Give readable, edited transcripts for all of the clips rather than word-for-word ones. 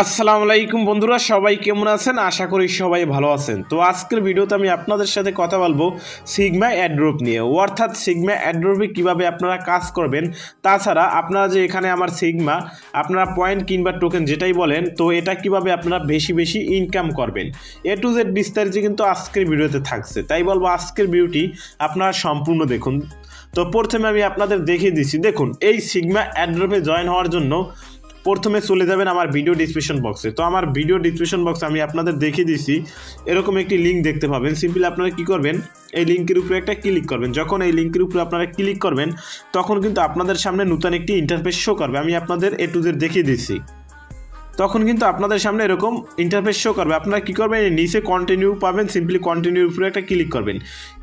আসসালামু আলাইকুম বন্ধুরা, সবাই কেমন আছেন? আশা করি সবাই ভালো আছেন। তো আজকের ভিডিওতে আমি আপনাদের সাথে কথা বলবো সিগমা অ্যাড্রপ নিয়ে, অর্থাৎ সিগমা অ্যাড্রপে কিভাবে আপনারা কাজ করবেন। তাছাড়া আপনারা যে এখানে আমার সিগমা আপনারা পয়েন্ট কিংবা টোকেন যেটাই বলেন, তো এটা কিভাবে আপনারা বেশি বেশি ইনকাম করবেন, এ টু জেড বিস্তারিত কিন্তু আজকের ভিডিওতে থাকছে। তাই বলবো আজকের ভিডিওটি আপনারা সম্পূর্ণ দেখুন। তো প্রথমে আমি আপনাদের দেখিয়ে দিচ্ছি। দেখুন, এই সিগমা অ্যাড্রপে জয়েন হওয়ার জন্য প্রথমে চলে যাবেন আমার ভিডিও ডিসক্রিপশন বক্সে। তো আমার ভিডিও ডিসক্রিপশন বক্সে আমি আপনাদের দেখিয়ে দিচ্ছি, এরকম একটি লিঙ্ক দেখতে পাবেন। সিম্পলি আপনারা কী করবেন, এই লিঙ্কের উপরে একটা ক্লিক করবেন। যখন এই লিঙ্কের উপরে আপনারা ক্লিক করবেন, তখন কিন্তু আপনাদের সামনে নতুন একটি ইন্টারফেস শো করবে। আমি আপনাদের এ টু জেড দেখিয়ে দিচ্ছি। তখন কিন্তু আপনাদের সামনে এরকম ইন্টারফেস শো করবে। আপনারা কী করবেন, নিচে কন্টিনিউ পাবেন, সিম্পলি কন্টিনিউর উপরে একটা ক্লিক করবেন।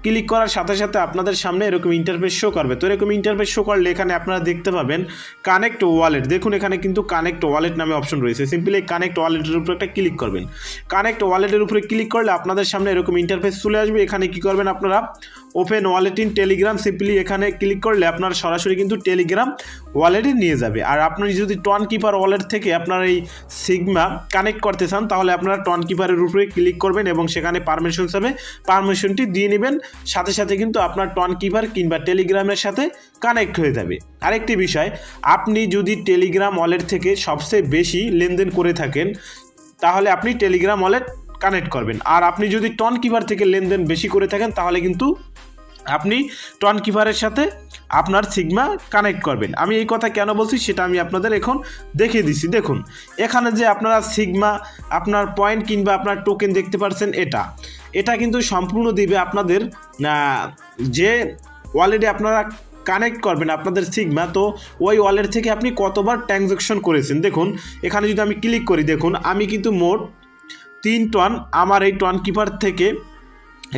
ক্লিক করার সাথে সাথে আপনাদের সামনে এরকম ইন্টারফেস শো করবে। তো এরকম ইন্টারফেস শো করলে এখানে আপনারা দেখতে পাবেন কানেক্ট ওয়ালেট। দেখুন, এখানে কিন্তু কানেক্ট ওয়ালেট নামে অপশন রয়েছে। সিম্পলি এই কানেক্ট ওয়ালেটের উপরে একটা ক্লিক করবেন। কানেক্ট ওয়ালেটের উপরে ক্লিক করলে আপনাদের সামনে এরকম ইন্টারফেস চলে আসবে। এখানে কী করবেন, আপনারা open wallet in Telegram, simply এখানে ক্লিক করলে আপনার সরাসরি কিন্তু টেলিগ্রাম ওয়ালেটে নিয়ে যাবে। আর আপনি যদি টন কিপার ওয়ালেট থেকে আপনার এই সিগমা কানেক্ট করতে চান, তাহলে আপনারা টন কিপারের উপরে ক্লিক করবেন এবং সেখানে পারমিশন হবে, পারমিশনটি দিয়ে নেবেন। সাথে সাথে কিন্তু আপনার টন কিপার কিংবা টেলিগ্রামের সাথে কানেক্ট হয়ে যাবে। আরেকটি বিষয়, আপনি যদি টেলিগ্রাম ওয়ালেট থেকে সবচেয়ে বেশি লেনদেন করে থাকেন, তাহলে আপনি টেলিগ্রাম ওয়ালেট কানেক্ট করবেন। আর আপনি যদি টন কিপার থেকে লেনদেন বেশি করে থাকেন, তাহলে কিন্তু আপনি টন কিপারের সাথে আপনার সিগমা কানেক্ট করবেন। আমি এই কথা কেন বলছি সেটা আমি আপনাদের এখন দেখিয়ে দিচ্ছি। দেখুন, এখানে যে আপনারা সিগমা আপনার পয়েন্ট কিংবা আপনার টোকেন দেখতে পাচ্ছেন, এটা কিন্তু সম্পূর্ণ দিবে আপনাদের যে ওয়ালেটে আপনারা কানেক্ট করবেন আপনাদের সিগমা। তো ওই ওয়ালেট থেকে আপনি কতবার ট্রানজ্যাকশন করেছেন। দেখুন, এখানে যদি আমি ক্লিক করি, দেখুন আমি কিন্তু মোট 3 টন আমার এই টন কিপার থেকে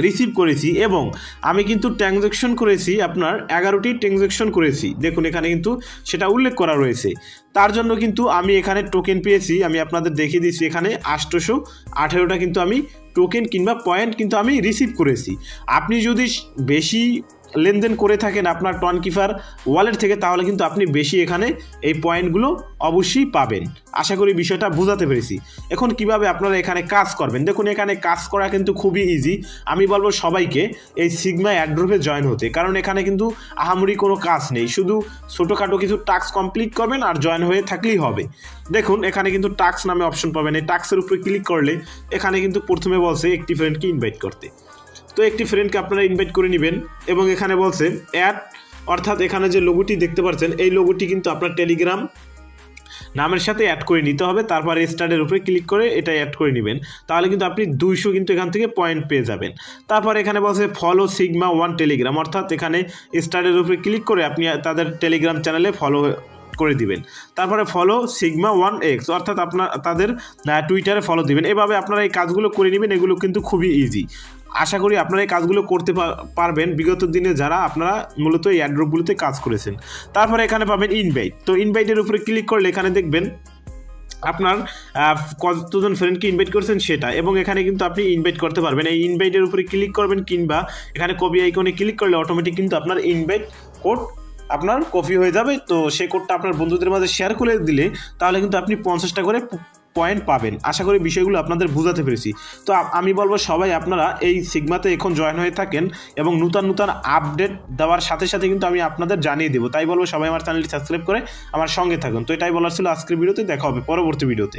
রিসিভ করেছি এবং আমি কিন্তু ট্রানজ্যাকশন করেছি আপনার 11টি ট্রানজ্যাকশন করেছি। দেখুন, এখানে কিন্তু সেটা উল্লেখ করা রয়েছে। তার জন্য কিন্তু আমি এখানে টোকেন পেয়েছি। আমি আপনাদের দেখিয়ে দিচ্ছি, এখানে 818টা কিন্তু আমি টোকেন কিংবা পয়েন্ট কিন্তু আমি রিসিভ করেছি। আপনি যদি বেশি লেনদেন করে থাকেন আপনার টন কিপার ওয়ালেট থেকে, তাহলে কিন্তু আপনি বেশি এখানে এই পয়েন্টগুলো অবশ্যই পাবেন। আশা করি বিষয়টা বোঝাতে পেরেছি। এখন কিভাবে আপনারা এখানে কাজ করবেন, দেখুন এখানে কাজ করা কিন্তু খুবই ইজি। আমি বলবো সবাইকে এই সিগমা অ্যাড্রপে জয়েন হতে, কারণ এখানে কিন্তু আহামরি কোনো কাজ নেই। শুধু ছোটোখাটো কিছু টাস্ক কমপ্লিট করবেন আর জয়েন হয়ে থাকলেই হবে। দেখুন, এখানে কিন্তু টাস্ক নামে অপশন পাবেন। এই টাস্কের উপরে ক্লিক করলে এখানে কিন্তু প্রথমে বলছে একটি ফ্রেন্ডকে ইনভাইট করতে। তো একটি ফ্রেন্ডকে আপনারা ইনভাইট করে নেবেন এবং এখানে বলছে অ্যাড, অর্থাৎ এখানে যে লোগোটি দেখতে পাচ্ছেন, এই লোগোটি কিন্তু আপনার টেলিগ্রাম নামের সাথে অ্যাড করে নিতে হবে। তারপর স্টার্টের উপরে ক্লিক করে এটা অ্যাড করে নেবেন, তাহলে কিন্তু আপনি 200 কিন্তু এখান থেকে পয়েন্ট পেয়ে যাবেন। তারপর এখানে বলছে ফলো সিগমা 1 টেলিগ্রাম, অর্থাৎ এখানে স্টার্টের উপরে ক্লিক করে আপনি তাদের টেলিগ্রাম চ্যানেলে ফলো করে দিবেন। তারপরে ফলো সিগমা 1x, অর্থাৎ আপনার তাদের টুইটারে ফলো দিবেন। এভাবে আপনারা এই কাজগুলো করে নেবেন। এগুলো কিন্তু খুবই ইজি। আশা করি আপনারা এই কাজগুলো করতে পারবেন বিগত দিনে যারা আপনারা মূলত এই অ্যাড্রপগুলোতে কাজ করেছেন। তারপরে এখানে পাবেন ইনভাইট। তো ইনভাইটের উপরে ক্লিক করলে এখানে দেখবেন আপনার কতজন ফ্রেন্ডকে ইনভাইট করছেন সেটা, এবং এখানে কিন্তু আপনি ইনভাইট করতে পারবেন। এই ইনভাইটের উপরে ক্লিক করবেন কিংবা এখানে কপি আইকনে ক্লিক করলে অটোমেটিক কিন্তু আপনার ইনভাইট কোড আপনার কপি হয়ে যাবে। তো সেই কোডটা আপনার বন্ধুদের মাঝে শেয়ার করে দিলে তাহলে কিন্তু আপনি 50টা করে পয়েন্ট পাবেন। আশা করি বিষয়গুলো আপনাদের বোঝাতে পেরেছি। তো আমি বলবো সবাই আপনারা এই সিগমাতে এখন জয়েন হয়ে থাকেন এবং নূতন নূতন আপডেট দেওয়ার সাথে সাথে কিন্তু আমি আপনাদের জানিয়ে দেবো। তাই বলবো সবাই আমার চ্যানেলটি সাবস্ক্রাইব করে আমার সঙ্গে থাকুন। তো এটাই বলার ছিল আজকের ভিডিওতে। দেখা হবে পরবর্তী ভিডিওতে।